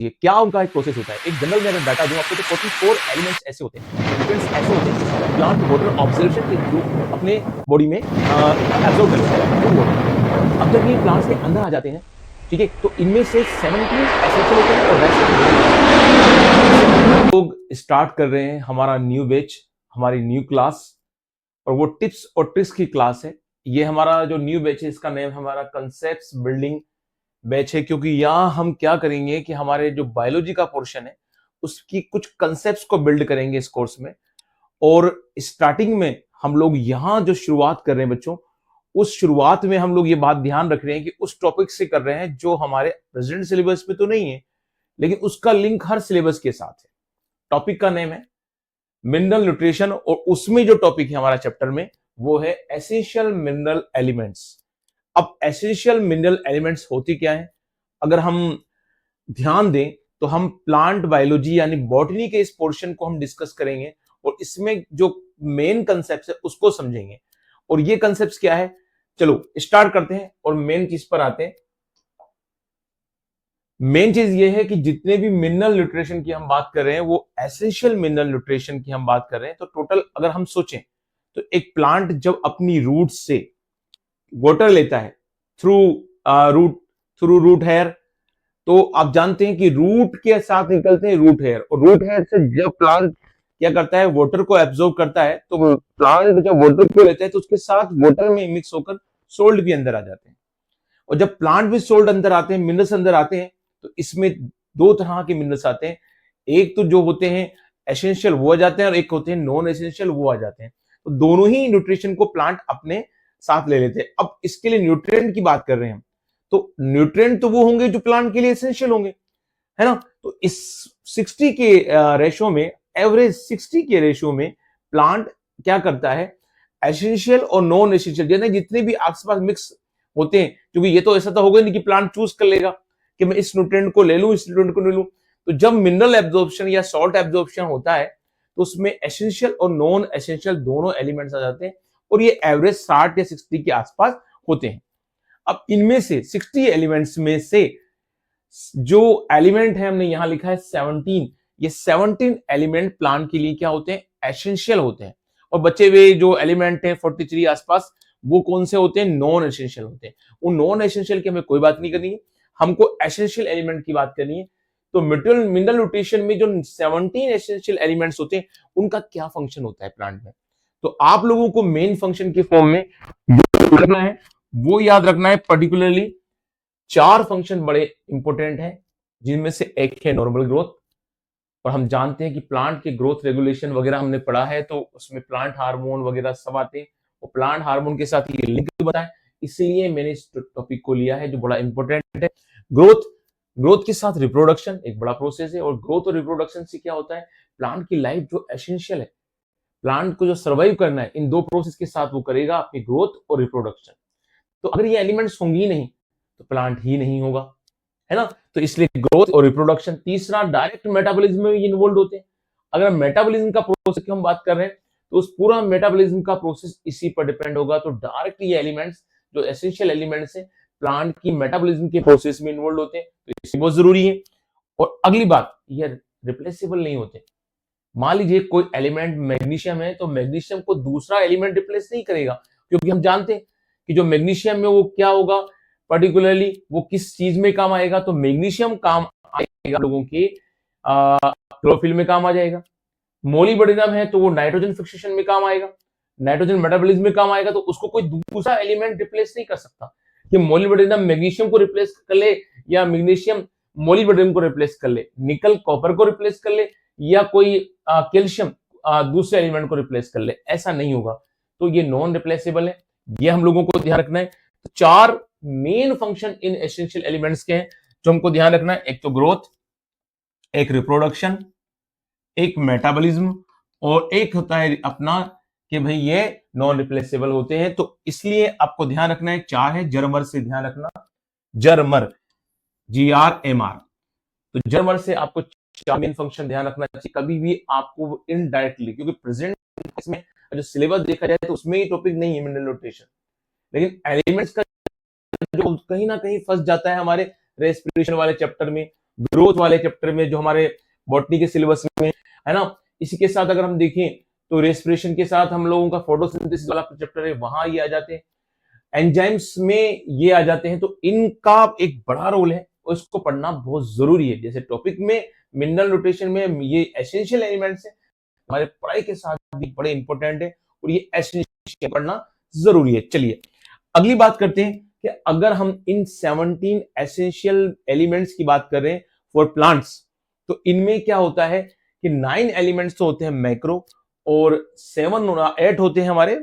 ये क्या उनका एक प्रोसेस होता है। एक जनरल में अगर डाटा दूं आपको तो 44 एलिमेंट्स ऐसे होते हैं, न्यूट्रिएंट्स ऐसे होते हैं प्लांट वाटर ऑब्जर्वेशन के थ्रू अपने बॉडी में एब्जॉर्ब कर लेता है। अब जब ये प्लांट्स के अंदर आ जाते हैं, ठीक है, तो इनमें से 17 एसेंशियल होते हैं और रेस्ट लोग स्टार्ट कर रहे हैं हमारा न्यू बैच, हमारी न्यू क्लास, और वो टिप्स और ट्रिक्स की क्लास है। ये हमारा जो न्यू बैच है इसका नेम हमारा कंसेप्ट्स बिल्डिंग बैच है, क्योंकि यहाँ हम क्या करेंगे कि हमारे जो बायोलॉजी का पोर्शन है उसकी कुछ कंसेप्ट्स को बिल्ड करेंगे इस कोर्स में। और स्टार्टिंग में हम लोग यहाँ जो शुरुआत कर रहे हैं बच्चों, उस शुरुआत में हम लोग ये बात ध्यान रख रहे हैं कि उस टॉपिक से कर रहे हैं जो हमारे प्रेजेंट सिलेबस में तो नहीं है, लेकिन उसका लिंक हर सिलेबस के साथ है। टॉपिक का नेम है मिनरल न्यूट्रिशन, और उसमें जो टॉपिक है हमारा चैप्टर में वो है एसेंशियल मिनरल एलिमेंट्स। अब एसेंशियल मिनरल एलिमेंट्स होती क्या है, अगर हम ध्यान दें तो हम प्लांट बायोलॉजी यानी बॉटनी के इस पोर्शन को हम डिस्कस करेंगे और इसमें जो मेन कंसेप्ट है उसको समझेंगे। और ये कंसेप्ट क्या है, चलो स्टार्ट करते हैं और मेन चीज पर आते हैं। मेन चीज ये है कि जितने भी मिनरल न्यूट्रिशन की हम बात कर रहे हैं वो एसेंशियल मिनरल न्यूट्रिशन की हम बात कर रहे हैं। तो टोटल अगर हम सोचें तो एक प्लांट जब अपनी रूट से वाटर लेता है थ्रू रूट हेयर, तो आप जानते हैं कि रूट के साथ निकलते हैं रूट हेयर, और रूट हेयर से जब प्लांट क्या करता है वाटर को एब्जॉर्ब करता है, तो प्लांट जब वाटर को लेता है तो उसके साथ वाटर में मिक्स होकर सोल्ट भी अंदर आ जाते हैं। और जब प्लांट में सोल्ट अंदर आते हैं, मिनरल्स अंदर आते हैं, तो इसमें दो तरह के मिनरल्स आते हैं। एक तो जो होते हैं एसेंशियल वो आ जाते हैं और एक होते हैं नॉन एसेंशियल वो आ जाते हैं। तो दोनों ही न्यूट्रिशन को प्लांट अपने साथ ले लेते हैं। अब इसके लिए न्यूट्रिएंट की बात कर रहे हैं हम, तो न्यूट्रिएंट तो वो होंगे जो प्लांट के लिए एसेंशियल होंगे, है ना। तो इस 60 के रेशो में, एवरेज 60 के रेशो में प्लांट क्या करता है, एसेंशियल और नॉन एसेंशियल यानी जितने भी आसपास मिक्स होते हैं, क्योंकि ये तो ऐसा तो होगा नहीं कि प्लांट चूज कर लेगा कि मैं इस न्यूट्रिएंट को ले लूं इस न्यूट्रिएंट को ले लूं। तो जब मिनरल एब्जॉर्प्शन या सॉल्ट एब्जॉर्प्शन होता है तो उसमें एसेंशियल और नॉन एसेंशियल दोनों एलिमेंट्स आ जाते हैं, और ये एवरेज 60 या 60 के आसपास होते हैं। अब इनमें से 60 एलिमेंट्स में से जो एलिमेंट है हमने यहां लिखा है 17, ये 17 एलिमेंट प्लांट के लिए क्या होते हैं, एसेंशियल होते हैं। और बचे हुए जो एलिमेंट हैं 43 आसपास, वो कौन से होते हैं, नॉन एसेंशियल होते हैं। उन नॉन एसेंशियल की हमें कोई बात नहीं करनी है, हमको एसेंशियल एलिमेंट की बात करनी है। तो मिनरल न्यूट्रिशन में जो 17 एसेंशियल एलिमेंट्स होते हैं उनका क्या फंक्शन होता है प्लांट में, तो आप लोगों को मेन फंक्शन के फॉर्म में जो रखना है वो याद रखना है। पर्टिकुलरली 4 फंक्शन बड़े इंपॉर्टेंट हैं, जिनमें से एक है नॉर्मल ग्रोथ। और हम जानते हैं कि प्लांट के ग्रोथ रेगुलेशन वगैरह हमने पढ़ा है, तो उसमें प्लांट हार्मोन वगैरह सब आते हैं, और प्लांट हार्मोन के साथ ये लिंक बताएं, इसलिए मैंने इस टॉपिक को लिया है जो बड़ा इंपॉर्टेंट है। ग्रोथ के साथ रिप्रोडक्शन एक बड़ा प्रोसेस है, और ग्रोथ और रिप्रोडक्शन से क्या होता है, प्लांट की लाइफ जो एसेंशियल है, प्लांट को जो सर्वाइव करना है, इन दो प्रोसेस के साथ वो करेगा अपनी ग्रोथ और रिप्रोडक्शन। तो अगर ये एलिमेंट्स होंगी नहीं तो प्लांट ही नहीं होगा, है ना। तो इसलिए ग्रोथ और रिप्रोडक्शन। तीसरा, डायरेक्ट मेटाबॉलिज्म में इन्वॉल्व होते हैं। अगर मेटाबॉलिज्म का प्रोसेस की हम बात कर रहे हैं तो उस पूरा मेटाबॉलिज्म का प्रोसेस इसी पर डिपेंड होगा। तो डायरेक्ट ये एलिमेंट्स जो एसेंशियल एलिमेंट्स हैं प्लांट की मेटाबॉलिज्म के प्रोसेस में इन्वॉल्व होते हैं, तो इसलिए बहुत जरूरी है। और अगली बात, ये रिप्लेसेबल नहीं होते। मान लीजिए कोई एलिमेंट मैग्नीशियम है, तो मैग्नीशियम को दूसरा एलिमेंट रिप्लेस नहीं करेगा, क्योंकि हम जानते हैं कि जो मैग्नीशियम में वो क्या होगा, पर्टिकुलरली वो किस चीज में काम आएगा। तो मैग्नीशियम काम आएगा लोगों के क्लोरोफिल में काम आ जाएगा। मोलिब्डेनम है तो वो नाइट्रोजन फिक्सेशन में काम आएगा, नाइट्रोजन मेटाबॉलिज्म में काम आएगा। तो उसको कोई दूसरा एलिमेंट रिप्लेस नहीं कर सकता कि मोलिब्डेनम मैग्नीशियम को रिप्लेस कर ले या मैग्नीशियम मोलिब्डेनम को रिप्लेस कर ले, निकल कॉपर को रिप्लेस कर ले, या कोई कैल्शियम दूसरे एलिमेंट को रिप्लेस कर ले, ऐसा नहीं होगा। तो ये नॉन रिप्लेसेबल है, ये हम लोगों को ध्यान रखना है। तो 4 main function in essential elements के हैं जो हमको ध्यान रखना है। एक तो ग्रोथ, एक रिप्रोडक्शन, एक मेटाबॉलिज्म, और एक होता है अपना कि भाई ये नॉन रिप्लेसेबल होते हैं। तो इसलिए आपको ध्यान रखना है, 4 है। जर्मर से ध्यान रखना, जर्मर GRMR। तो जर्मर से आपको 4 मेन फंक्शन ध्यान रखना चाहिए कभी भी आपको इनडायरेक्टली, क्योंकि प्रेजेंट में जो सिलेबस देखा जाए तो उसमें ही टॉपिक नहीं है मिनरल न्यूट्रिशन, लेकिन एलिमेंट्स का जो कहीं ना कहीं फंस जाता है हमारे रेस्पिरेशन वाले चैप्टर में, ग्रोथ वाले चैप्टर में जो हमारे बॉटनी के सिलेबस में है ना। इसी के साथ अगर हम देखें तो रेस्पिरेशन के साथ हम लोगों का फोटोसिंथेसिस वाला चैप्टर है, वहां ये आ जाते हैं। एंजाइम्स में ये आ जाते हैं, तो इनका एक बड़ा रोल है और इसको पढ़ना बहुत जरूरी है। जैसे टॉपिक में मिनरल न्यूट्रिशन में ये एसेंशियल एलिमेंट्स है, हमारे पढ़ाई के साथ भी बड़े इंपॉर्टेंट है और ये एसेंशियल पढ़ना जरूरी है। चलिए अगली बात करते हैं कि अगर हम इन 17 एसेंशियल एलिमेंट्स की बात कर रहे हैं फॉर प्लांट्स, तो इनमें क्या होता है कि 9 एलिमेंट्स तो होते हैं मैक्रो और 8 होते हैं हमारे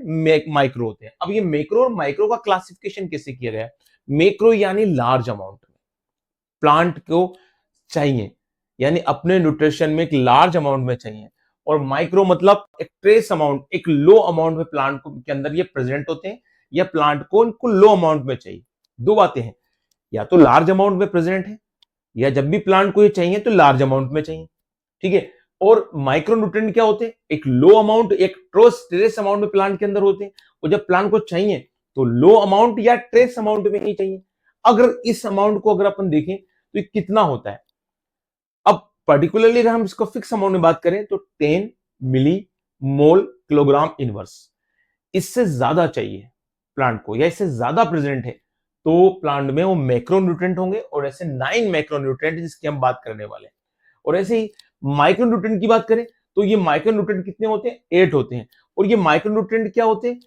माइक्रो होते हैं। अब ये मैक्रो और माइक्रो का क्लासिफिकेशन कैसे किया गया है? मैक्रो यानी लार्ज अमाउंट में प्लांट को चाहिए, यानी अपने न्यूट्रिशन में एक लार्ज अमाउंट में चाहिए, और माइक्रो मतलब एक ट्रेस अमाउंट, एक लो अमाउंट में प्लांट को के अंदर ये प्रेजेंट होते हैं, या प्लांट को इनको लो अमाउंट में चाहिए। दो बातें हैं, या तो लार्ज अमाउंट में प्रेजेंट है, या जब भी प्लांट को ये चाहिए तो लार्ज अमाउंट में चाहिए। ठीक है। और माइक्रोन्यूट्रिएंट क्या होते हैं? एक लो अमाउंट, एक ट्रेस अमाउंट में प्लांट के अंदर होते हैं, और जब प्लांट को चाहिए तो लो अमाउंट या ट्रेस अमाउंट में ही चाहिए। अगर इस अमाउंट को अगर अपन देखें तो ये कितना होता है? अब पर्टिकुलरली अगर हम इसको फिक्स अमाउंट में बात करें तो 10 मिली मोल किलोग्राम इनवर्स। इससे ज्यादा चाहिए प्लांट को, या इससे ज्यादा प्रेजेंट है तो प्लांट में वो मैक्रोन्यूट्रिएंट होंगे, और ऐसे 9 मैक्रोन्यूट्रिएंट जिसकी हम बात करने वाले हैं। और ऐसे ही माइक्रोन्यूट्रिएंट की बात करें तो ये माइक्रोन्यूट्रिएंट कितने होते हैं? 8 होते हैं। और ये माइक्रोन्यूट्रिएंट क्या होते हैं?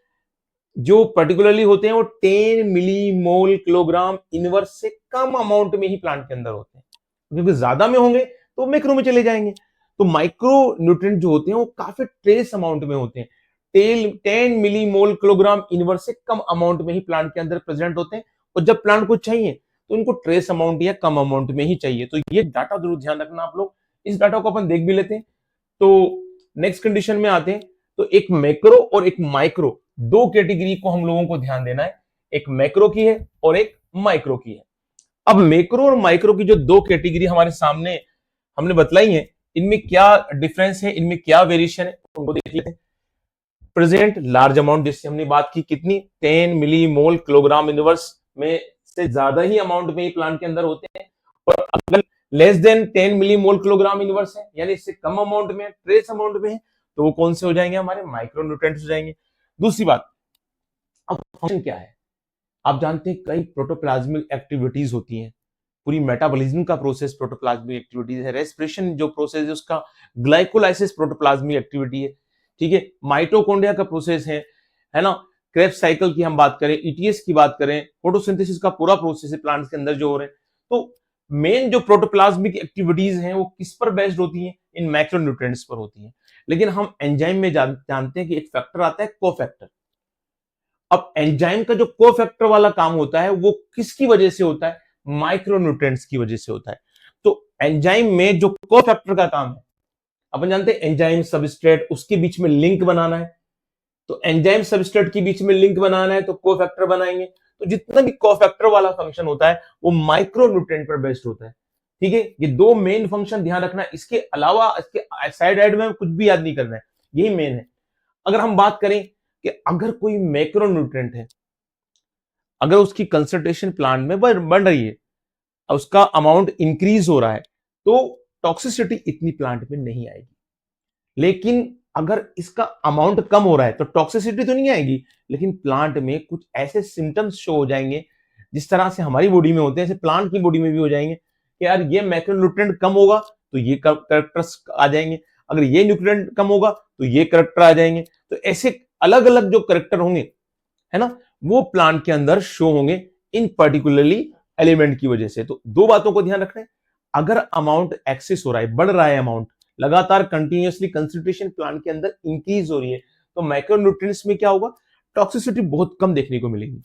जो पर्टिकुलरली होते हैं वो 10 मिली मोल किलोग्राम इनवर्स से कम अमाउंट में ही प्लांट के अंदर होते हैं, क्योंकि ज्यादा में होंगे तो मैक्रो में चले जाएंगे। तो माइक्रो न्यूट्रिएंट जो होते हैं वो काफी ट्रेस अमाउंट में होते हैं, 10 मिली मोल किलोग्राम इनवर्स से कम अमाउंट में ही प्लांट के अंदर प्रेजेंट होते हैं, और जब प्लांट को चाहिए तो इनको ट्रेस अमाउंट या कम अमाउंट में ही चाहिए। तो ये डाटा जरूर ध्यान रखना आप लोग। इस डाटा को अपन देख भी लेते हैं। तो नेक्स्ट कंडीशन में आते हैं, तो एक मैक्रो और एक माइक्रो, दो कैटेगरी को हम लोगों को ध्यान देना है। एक मैक्रो की है और एक माइक्रो की है। अब मैक्रो और माइक्रो की जो दो कैटेगरी हमारे सामने हमने बतलाई है, इनमें क्या डिफरेंस है, इनमें क्या वेरिएशन है, उनको देख लेते हैं। प्रेजेंट लार्ज अमाउंट, जिससे हमने बात की कितनी, 10 मिली मोल किलोग्राम इनवर्स में से ज्यादा ही अमाउंट में ही प्लांट के अंदर होते हैं। और अगर लेस देन 10 मिली मोल किलोग्राम इनवर्स है, यानी इससे कम अमाउंट में, ट्रेस अमाउंट में है, तो वो कौन से हो जाएंगे? हमारे माइक्रोन्यूट्रिएंट्स हो जाएंगे। दूसरी बात, अब फंक्शन क्या है? आप जानते हैं कई प्रोटोप्लाज्मिक एक्टिविटीज होती हैं, पूरी मेटाबॉलिज्म का प्रोसेस प्रोटोप्लाज्मिक एक्टिविटीज है। रेस्पिरेशन जो प्रोसेस है उसका ग्लाइकोलाइसिस प्रोटोप्लाज्मिक एक्टिविटी है। ठीक है। माइटोकॉन्ड्रिया का प्रोसेस है ना। क्रेब्स साइकिल की हम बात करें, ईटीएस की बात करें, फोटोसिंथेसिस का पूरा प्रोसेस है प्लांट्स के अंदर जो हो रहे हैं। तो मेन जो प्रोटोप्लाज्मिक एक्टिविटीज हैं वो किस पर बेस्ड होती हैं? इन मैक्रोन्यूट्रिएंट्स पर होती हैं। लेकिन हम एंजाइम में जानते हैं कि एक फैक्टर आता है कोफैक्टर। अब एंजाइम का जो कोफैक्टर वाला काम होता है वो किसकी वजह से होता है? माइक्रोन्यूट्रिएंट्स की वजह से होता है। तो एंजाइम में जो कोफैक्टर का काम है, अपन जानते हैं एंजाइम सबस्ट्रेट, उसके बीच में लिंक बनाना है। तो एंजाइम सबस्ट्रेट के बीच में लिंक बनाना है तो कोफैक्टर बनाएंगे। तो जितना भी कोफैक्टर वाला फंक्शन होता है वो माइक्रोन्यूट्रिएंट पर बेस्ड होता है। ठीक है। ये दो मेन फंक्शन ध्यान रखना है, इसके अलावा इसके साइड एड में कुछ भी याद नहीं करना है, यही मेन है। अगर हम बात करें कि अगर कोई मैक्रोन्यूट्रिएंट है, अगर उसकी कंसंट्रेशन प्लांट में बढ़ रही है, उसका अमाउंट इंक्रीज हो रहा है, तो टॉक्सिसिटी इतनी प्लांट में नहीं आएगी। लेकिन अगर इसका अमाउंट कम हो रहा है तो टॉक्सिसिटी तो नहीं आएगी, लेकिन प्लांट में कुछ ऐसे सिम्टम्स शो हो जाएंगे जिस तरह से हमारी बॉडी में होते हैं, ऐसे प्लांट की बॉडी में भी हो जाएंगे कि यार ये मैक्रोन्यूट्रिएंट कम होगा तो ये कैरेक्टर्स आ जाएंगे, अगर ये न्यूट्रिएंट कम होगा तो ये कैरेक्टर आ जाएंगे। तो ऐसे अलग अलग जो कैरेक्टर होंगे, है ना, वो प्लांट के अंदर शो होंगे इन पर्टिकुलरली एलिमेंट की वजह से। तो दो बातों को ध्यान रखना है। अगर अमाउंट एक्सेस हो रहा है, बढ़ रहा है अमाउंट, लगातार कंटिन्यूअसली कंसंट्रेशन प्लांट के अंदर इंक्रीज हो रही है, तो माइक्रोन्यूट्रिएंट्स में क्या होगा? टॉक्सिसिटी बहुत कम देखने को मिलेगी।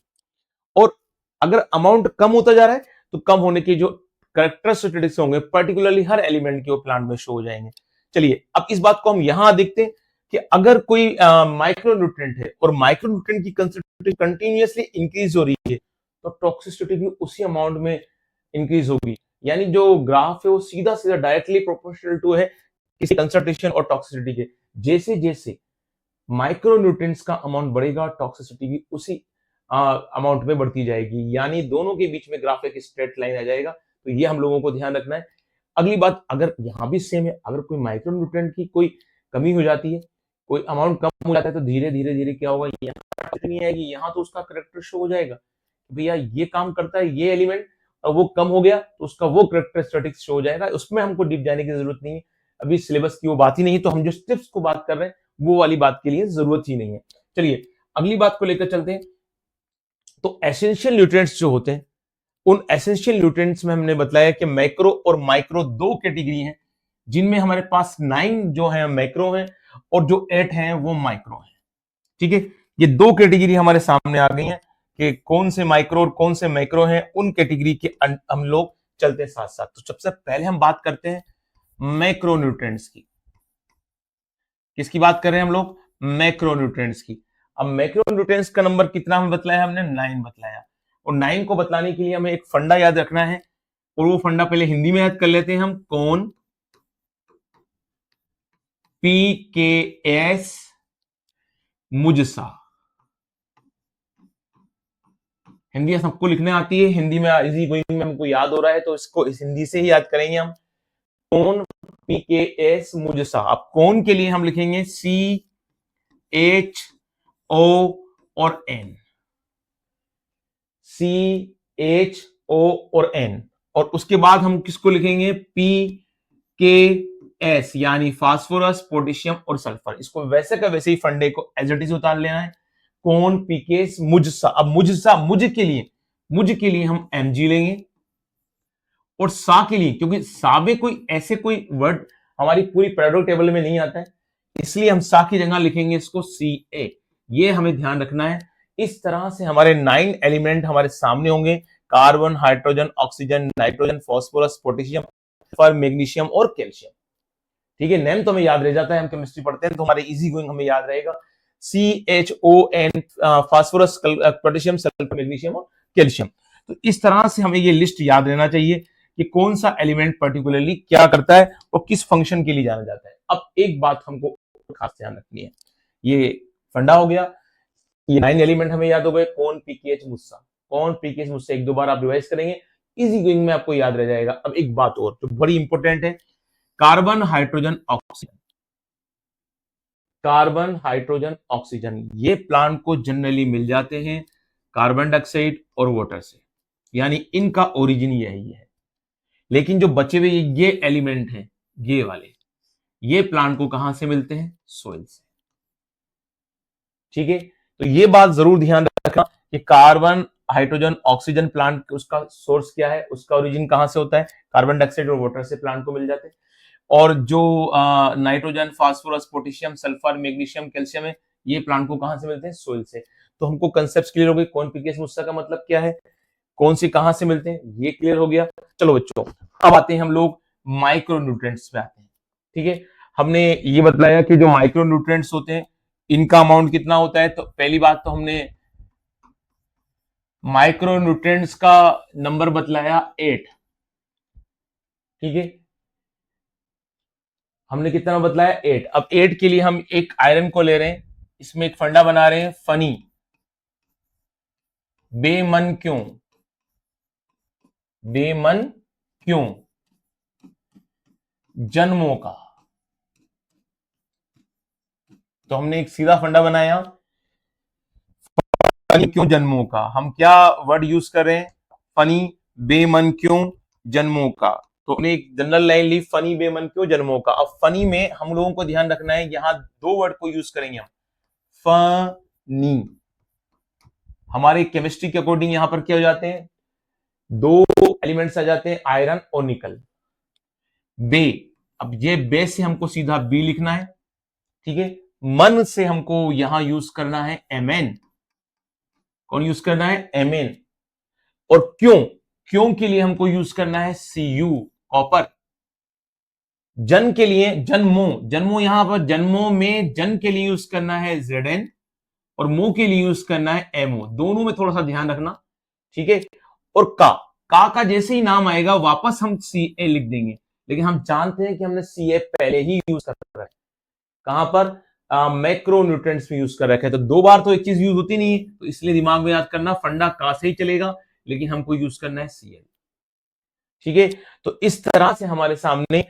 और अगर अमाउंट कम होता जा रहा है तो कम होने के जो कैरेक्टरिस्टिक्स होंगे पर्टिकुलरली हर एलिमेंट के वो प्लांट में शो हो जाएंगे। चलिए अब इस बात को हम यहां देखते हैं कि अगर कोई माइक्रोन्यूट्रिएंट है और माइक्रोन्यूट्रिएंट की कंसंट्रेशन कंटिन्यूअसली इंक्रीज हो रही है, तो टॉक्सिसिटी भी उसी अमाउंट में इंक्रीज होगी। यानी जो ग्राफ है वो सीधा सीधा डायरेक्टली प्रोपोर्शनल टू है किसी कंसंट्रेशन और टॉक्सिसिटी के। जैसे जैसे माइक्रोन्यूट्रिएंट्स का अमाउंट बढ़ेगा, टॉक्सिसिटी भी उसी अमाउंट में बढ़ती जाएगी, यानी दोनों के बीच में ग्राफ एक स्ट्रेट लाइन आ जाएगा। तो ये हम लोगों को ध्यान रखना है। अगली बात, अगर यहाँ भी सेम है, अगर कोई माइक्रो न्यूट्रिएंट की कोई कमी हो जाती है, कोई अमाउंट कम हो जाता है, तो धीरे धीरे धीरे क्या होगा, यहाँ नहीं आएगी, यहाँ तो उसका करेक्टर शो हो जाएगा, भैया ये काम करता है ये एलिमेंट, और वो कम हो गया तो उसका वो करेक्टरिस्टिक्स शो हो जाएगा। उसमें हमको डीप जाने की जरूरत नहीं है, अभी सिलेबस की वो बात ही नहीं, तो हम जो स्टेप्स को बात कर रहे हैं वो वाली बात के लिए जरूरत ही नहीं है। चलिए अगली बात को लेकर चलते हैं। तो एसेंशियल न्यूट्रिएंट्स जो होते हैं, उन एसेंशियल न्यूट्रिएंट्स में हमने बताया कि मैक्रो और माइक्रो दो कैटेगरी हैं, जिनमें हमारे पास 9 जो है मैक्रो हैं और जो 8 हैं वो माइक्रो हैं। ठीक है, ये दो कैटेगरी हमारे सामने आ गई हैं कि कौन से माइक्रो और कौन से मैक्रो हैं, उन कैटेगरी के हम लोग चलते हैं साथ साथ। तो सबसे पहले हम बात करते हैं मैक्रो न्यूट्रिएंट्स की। किसकी बात कर रहे हैं हम लोग? मैक्रो न्यूट्रिएंट्स की। अब मैक्रो न्यूट्रिएंट्स का नंबर कितना हमें बतलाया? हमने 9 बतलाया। और 9 को बतलाने के लिए हमें एक फंडा याद रखना है, और वो फंडा पहले हिंदी में याद कर लेते हैं हम। कौन PKS मुझसा। हिंदी सबको लिखने आती है, हिंदी में इजी गोइंग में हमको याद हो रहा है, तो इसको इस हिंदी से ही याद करेंगे हम। कौन PKS मुझसा। अब कौन के लिए हम लिखेंगे CHO और N, CHO और N, और उसके बाद हम किसको लिखेंगे? PKS, यानी फास्फोरस, पोटेशियम और सल्फर। इसको वैसे का वैसे ही फंडे को एज इट इज उतार लेना है। कौन PKS मुझसा। अब मुझसा, मुझ के लिए हम Mg लेंगे, और सा के लिए, क्योंकि सा में कोई ऐसे कोई वर्ड हमारी पूरी पेरियोडिक टेबल में नहीं आता है, इसलिए हम सा की जगह लिखेंगे इसको Ca। ये हमें ध्यान रखना है। इस तरह से हमारे 9 एलिमेंट हमारे सामने होंगे, carbon, hydrogen, oxygen, nitrogen, phosphorus, potassium, sulphur, magnesium और कैल्शियम। ठीक है, नेम तो हमें याद रह जाता है, हम केमिस्ट्री पढ़ते हैं तो हमारे इजी गोइंग हमें याद रहेगा। CHON, phosphorus, potassium, sulphur, magnesium और कैल्शियम। तो इस तरह से हमें ये लिस्ट याद रहना चाहिए कि कौन सा एलिमेंट पर्टिकुलरली क्या करता है और किस फंक्शन के लिए जाना जाता है। अब एक बात हमको खास ध्यान रखनी है, ये फंडा हो गया, ये 9 एलिमेंट हमें याद हो गए। कौन PKH मुझसा, कौन PKH मुझसा, एक दो बार आप रिवाइज करेंगे, इजी गोइंग में आपको याद रह जाएगा। अब एक बात और जो बड़ी इंपॉर्टेंट है, carbon, hydrogen, oxygen. Carbon, hydrogen, oxygen ये प्लांट को जनरली मिल जाते हैं कार्बन डाइऑक्साइड और वाटर से, यानी इनका ओरिजिन यही है। लेकिन जो बचे हुए ये एलिमेंट हैं, ये वाले, ये प्लांट को कहां से मिलते हैं? सोइल से। ठीक है, तो ये बात जरूर ध्यान रखना कि कार्बन, हाइड्रोजन, ऑक्सीजन प्लांट उसका सोर्स क्या है, उसका ओरिजिन कहां से होता है? कार्बन डाइऑक्साइड और वाटर से प्लांट को मिल जाते हैं। और जो nitrogen, phosphorus, potassium, sulphur, magnesium, calcium है, ये प्लांट को कहां से मिलते हैं? सोइल से। तो हमको कंसेप्ट क्लियर हो गए, कौन PKS मुझसा का मतलब क्या है, कौन सी कहां से मिलते हैं, ये क्लियर हो गया। चलो बच्चों, अब आते हैं हम लोग माइक्रो न्यूट्रिएंट्स पे आते हैं। ठीक है, हमने ये बतलाया कि जो माइक्रो न्यूट्रिएंट्स होते हैं इनका अमाउंट कितना होता है। तो पहली बात तो हमने माइक्रो न्यूट्रिएंट्स का नंबर बतलाया 8। ठीक है, हमने कितना बतलाया? 8। अब 8 के लिए हम एक आयरन को ले रहे हैं, इसमें एक फंडा बना रहे हैं, फनी, बेमन क्यों, बेमन क्यों, जन्मों का। तो हमने एक सीधा फंडा बनाया, फनी क्यों जन्मों का। हम क्या वर्ड यूज कर रहे हैं? फनी, बेमन क्यों, जन्मों का। तो हमने एक जनरल लाइन ली, फनी, बेमन क्यों, जन्मों का। अब फनी में हम लोगों को ध्यान रखना है, यहां दो वर्ड को यूज करेंगे हम, फनी। हमारे केमिस्ट्री के अकॉर्डिंग यहां पर क्या हो जाते हैं? दो एलिमेंट्स आ जाते हैं, आयरन और निकल। बे, अब ये बे से हमको सीधा बी लिखना है। ठीक है, मन से हमको यहां यूज करना है Mn। कौन यूज करना है? Mn। और क्यों, क्यों के लिए हमको यूज करना है Cu, कॉपर। जन के लिए, जन्मों, जन्मों, यहां पर जन्मों में जन के लिए यूज करना है Zn, और मो के लिए यूज करना है Mo। दोनों में थोड़ा सा ध्यान रखना। ठीक है, और का जैसे ही नाम आएगा वापस हम Ca लिख देंगे, लेकिन हम जानते हैं कि हमने Ca पहले ही यूज कर रखा है। कहां पर? मैक्रो न्यूट्रिएंट्स में यूज कर रखा है। तो दो बार तो एक चीज यूज होती नहीं है, तो इसलिए दिमाग में याद करना, फंडा का से ही चलेगा, लेकिन हमको यूज करना है Cl। ठीक है। तो इस तरह से हमारे सामने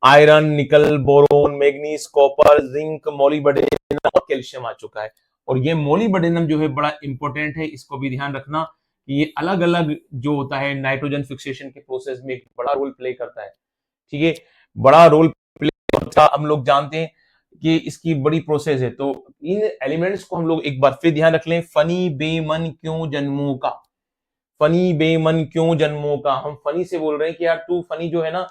आयरन, निकल, boron, manganese, copper, zinc, molybdenum और कैल्शियम आ चुका है। और ये मोलिब्डेनम जो है बड़ा इंपॉर्टेंट है, इसको भी ध्यान रखना कि ये अलग अलग जो होता है नाइट्रोजन फिक्सेशन के प्रोसेस में एक बड़ा रोल प्ले करता है। ठीक है, बड़ा रोल प्ले करता, हम लोग जानते हैं कि इसकी बड़ी प्रोसेस है। तो इन एलिमेंट्स को हम लोग एक बार फिर ध्यान रख लें। फनी बेमन क्यों जन्मों का, फनी बेमन क्यों जन्मों का, हम फनी से बोल रहे हैं कि यार तू फनी जो है ना,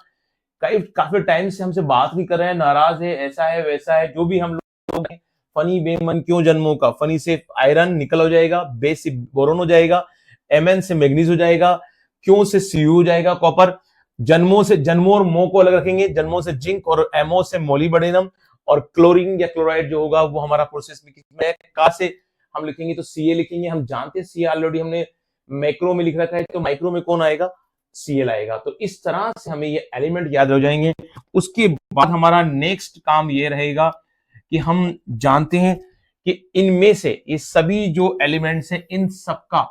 काफी टाइम से हमसे बात नहीं कर रहा है, नाराज है, ऐसा है वैसा है, जो भी हम लोग हैं। फनी बेमन क्यों जन्मों का, फनी से आयरन निकल हो जाएगा, बे से बोरोन हो जाएगा, एमएन से मैग्नीज हो जाएगा, क्यों से सीयू हो जाएगा कॉपर, जन्मों से, जन्मों और मो को अलग रखेंगे, जन्मों से जिंक और एमओ से मोलिब्डेनम, और क्लोरीन या क्लोराइड जो होगा वो हमारा प्रोसेस में का से हम लिखेंगे तो सीए लिखेंगे। हम जानते हैं सी ऑलरेडी हमने मैक्रो में लिख रखा है, तो माइक्रो में कौन आएगा, सीएल आएगा। तो इस तरह से हमें ये एलिमेंट याद हो जाएंगे। उसके बाद हमारा नेक्स्ट काम ये रहेगा कि हम जानते हैं कि इनमें से ये सभी जो एलिमेंट्स हैं इन सबका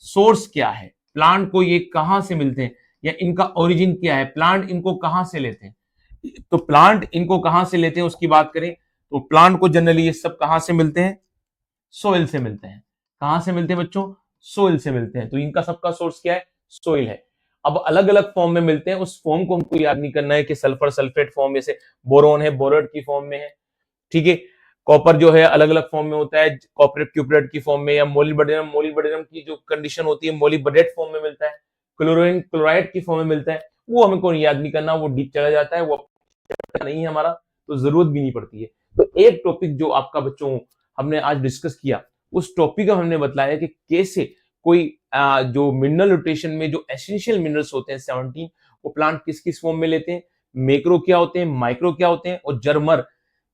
सोर्स क्या है, प्लांट को ये कहां से मिलते हैं या इनका ओरिजिन क्या है, प्लांट इनको कहां से लेते हैं। तो प्लांट इनको कहां से लेते हैं उसकी बात करें तो प्लांट को जनरली ये सब कहां से मिलते हैं, सोइल से मिलते हैं। कहां से मिलते हैं बच्चों, सोइल से मिलते हैं। तो इनका सबका सोर्स क्या है, सोइल है। अब अलग अलग फॉर्म में मिलते हैं, उस फॉर्म को हमको याद नहीं करना है कि सल्फर सल्फेट फॉर्म, जैसे बोरोन है बोरेट की फॉर्म में है। ठीक है, कॉपर जो है अलग अलग फॉर्म में होता है, कॉपरेट क्यूपरेट की फॉर्म में, या मोलिब्डेनम, मोलिब्डेनम की जो कंडीशन होती है मोलिब्डेट फॉर्म में मिलता है, क्लोरीन क्लोराइड की फॉर्म में मिलता है। वो हमको याद नहीं करना, वो डीप चला जाता है, वो नहीं है हमारा, तो जरूरत भी नहीं पड़ती है। तो एक टॉपिक जो आपका बच्चों हमने आज डिस्कस किया, उस टॉपिक में हमने बताया कि कैसे कोई जो मिनरल न्यूट्रिशन में जो एसेंशियल मिनरल्स होते हैं 17, वो प्लांट किस किस फॉर्म में लेते हैं, मैक्रो क्या होते हैं, माइक्रो क्या होते हैं, और जर्मर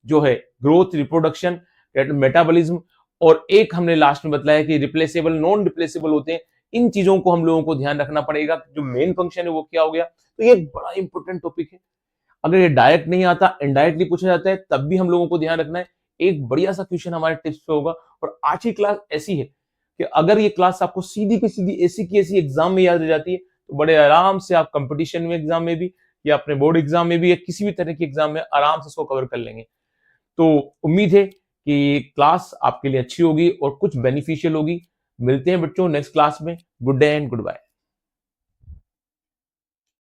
जो है ग्रोथ, रिप्रोडक्शन, मेटाबॉलिज्म, और एक हमने लास्ट में बताया कि रिप्लेसेबल नॉन रिप्लेसेबल होते हैं। इन चीजों को हम लोगों को ध्यान रखना पड़ेगा, जो मेन फंक्शन है वो क्या हो गया। तो ये बड़ा इंपॉर्टेंट टॉपिक है। अगर ये डायरेक्ट नहीं आता, इनडायरेक्टली पूछा जाता है, तब भी हम लोगों को ध्यान रखना है। एक बढ़िया सा क्वेश्चन हमारे टिप्स पे होगा। और आज की क्लास ऐसी है कि अगर ये क्लास आपको सीधी की सीधी ऐसी की ऐसी एग्जाम में याद रह जाती है, तो बड़े आराम से आप कंपटीशन में एग्जाम में भी, या अपने बोर्ड एग्जाम में भी, या किसी भी तरह की एग्जाम में आराम से इसको कवर कर लेंगे। तो उम्मीद है कि क्लास आपके लिए अच्छी होगी और कुछ बेनिफिशियल होगी। मिलते हैं बच्चों नेक्स्ट क्लास में। Good day and good bye.